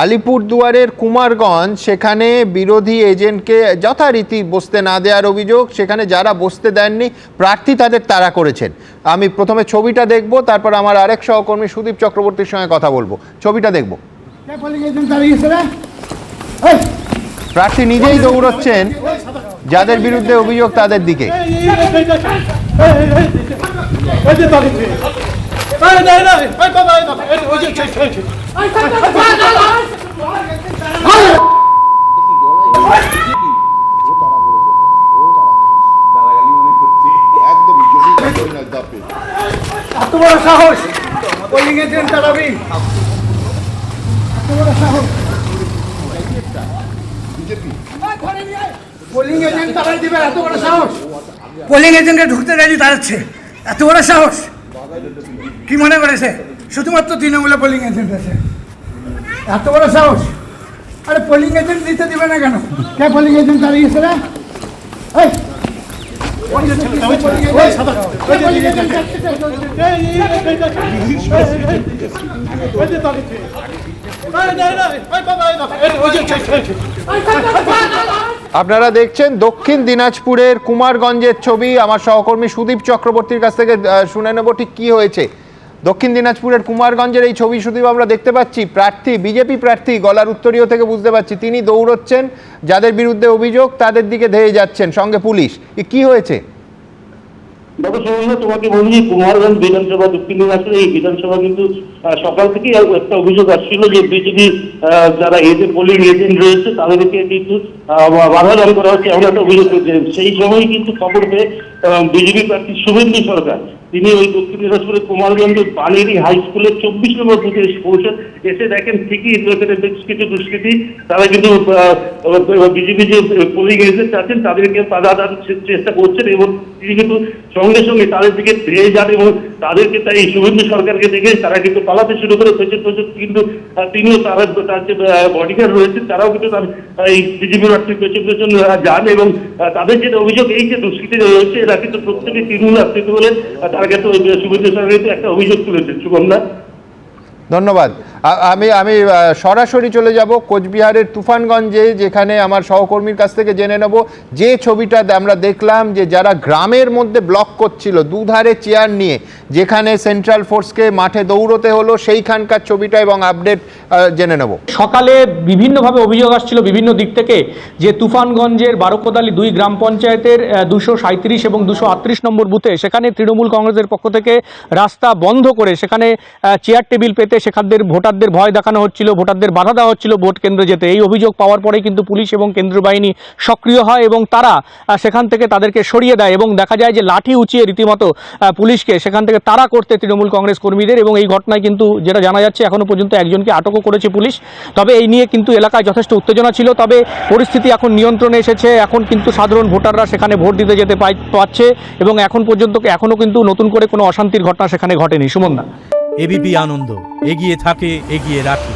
আলিপুরদুয়ারের কুমারগঞ্জ, সেখানে বিরোধী এজেন্টকে যথারীতি বসতে না দেওয়ার অভিযোগ। সেখানে যারা বসতে দেননি প্রার্থী তাদের তাড়া করেছেন। আমি প্রথমে ছবিটা দেখব, তারপর আমার আরেক সহকর্মী সুদীপ চক্রবর্তীর সঙ্গে কথা বলবো। ছবিটা দেখব। প্রার্থী নিজেই দৌড়চ্ছেন, যাদের বিরুদ্ধে অভিযোগ তাদের দিকে। এত বড় সাহস, পোলিং এজেন্ট তাড়াবি? এত বড় সাহস, পোলিং এজেন্ট তাড়াই দিবে? এত বড় সাহস, পোলিং এজেন্টকে ঢুকতে দেয়নি, তাড়াচ্ছে? এত বড় সাহস! কি মনে করেছে শুধুমাত্র তৃণমূলে পোলিং এজেন্ট আছে? এত বড় সাহস! আরে পোলিং এজেন্ট দিতে দিবে না কেন? কে পোলিং এজেন্ট তাড়িয়েছে রে? আপনারা দেখছেন দক্ষিণ দিনাজপুরের কুমারগঞ্জের ছবি। আমার সহকর্মী সুদীপ চক্রবর্তীর কাছ থেকে শুনে নেব ঠিক কি হয়েছে। দক্ষিণ দিনাজপুরের কুমারগঞ্জের এই ছবি সুদীপ আমরা দেখতে পাচ্ছি। প্রার্থী, বিজেপি প্রার্থী, গলার উত্তরীয় থেকে বুঝতে পারছি তিনি দৌড়চ্ছেন, যাদের বিরুদ্ধে অভিযোগ তাদের দিকে ধেয়ে যাচ্ছেন, সঙ্গে পুলিশ। কি হয়েছে? তোমাকে বলি, কুমারগঞ্জ বিধানসভা, দক্ষিণ দিনাজপুর এই বিধানসভা কিন্তু সকাল থেকে একটা অভিযোগ আসছিল যে বিজেপি যারা পোলিং এজেন্ট রয়েছে তাদেরকে কিন্তু বাধা দান করা হচ্ছে, এমন একটা অভিযোগ করছে। সেই সময় কিন্তু খবর পেয়ে বিজেপি প্রার্থী শুভেন্দু সরকার তিনি ওই দক্ষিণ দিনাজপুরের কুমারগঞ্জের পানেরি হাই স্কুলের 24 নম্বর বুথে পৌঁছেন। এসে দেখেন ঠিকই বেশ কিছু দুষ্কৃতী তারা কিন্তু বিজেপি যে পোলিং এজেন্ট আছেন তাদেরকে বাধা দান চেষ্টা করছেন এবং তিনি কিন্তু সঙ্গে সঙ্গে তাদের দিকে ধেয়ে যান এবং তাদেরকে তাই শুভেন্দু সরকারকে দেখে তারা কিন্তু পালাতে শুরু করে পেছন কিন্তু তিনিও তার যে বডিগার্ড রয়েছেন তারাও কিন্তু তার এই বিজেপি প্রার্থীর পেছন যান এবং তাদের যে অভিযোগ এই যে দুষ্কৃতী রয়েছে এরা কিন্তু প্রত্যেকে তৃণমূল আসতে বলে তারা কিন্তু শুভেন্দু সরকার একটা অভিযোগ তুলেছেন। সুগন্ধা, ধন্যবাদ। আমি সরাসরি চলে যাব কোচবিহারের তুফানগঞ্জে, যেখানে আমার সহকর্মীর কাছ থেকে জেনে নেব যে ছবিটা আমরা দেখলাম যে যারা গ্রামের মধ্যে ব্লক করছিল দুধারে চেয়ার নিয়ে, যেখানে সেন্ট্রাল ফোর্সকে মাঠে দৌড়তে হলো, সেইখানকার ছবিটা এবং আপডেট জেনে নেব। সকালে বিভিন্নভাবে অভিযোগ আসছিল বিভিন্ন দিক থেকে যে তুফানগঞ্জের বারোকোদালি 2 গ্রাম পঞ্চায়েতের 237 এবং 238 নম্বর বুথে সেখানে তৃণমূল কংগ্রেসের পক্ষ থেকে রাস্তা বন্ধ করে সেখানে চেয়ার টেবিল পেতে সেখানদের ভোটারদের ভয় দেখানো হচ্ছিল, ভোটারদের বাধা দেওয়া হচ্ছিল ভোট কেন্দ্রে যেতে। এই অভিযোগ পাওয়ার পরে কিন্তু পুলিশ এবং কেন্দ্রীয় বাহিনী সক্রিয় হয় এবং তারা সেখান থেকে তাদেরকে সরিয়ে দেয় এবং দেখা যায় যে লাঠি উঁচিয়ে রীতিমতো পুলিশকে সেখান থেকে তাড়া করতে তৃণমূল কংগ্রেস কর্মীদের। এবং এই ঘটনায় কিন্তু যেটা জানা যাচ্ছে এখনো পর্যন্ত একজনকে আটকও করেছে পুলিশ। তবে এই নিয়ে কিন্তু এলাকায় যথেষ্ট উত্তেজনা ছিল, তবে পরিস্থিতি এখন নিয়ন্ত্রণে এসেছে। এখন কিন্তু সাধারণ ভোটাররা সেখানে ভোট দিতে যেতে পারছে এবং এখন পর্যন্ত এখনো কিন্তু নতুন করে কোনো অশান্তির ঘটনা সেখানে ঘটেনি। সুমনদা, এবিপি আনন্দ, এগিয়ে থাকে, এগিয়ে রাখে।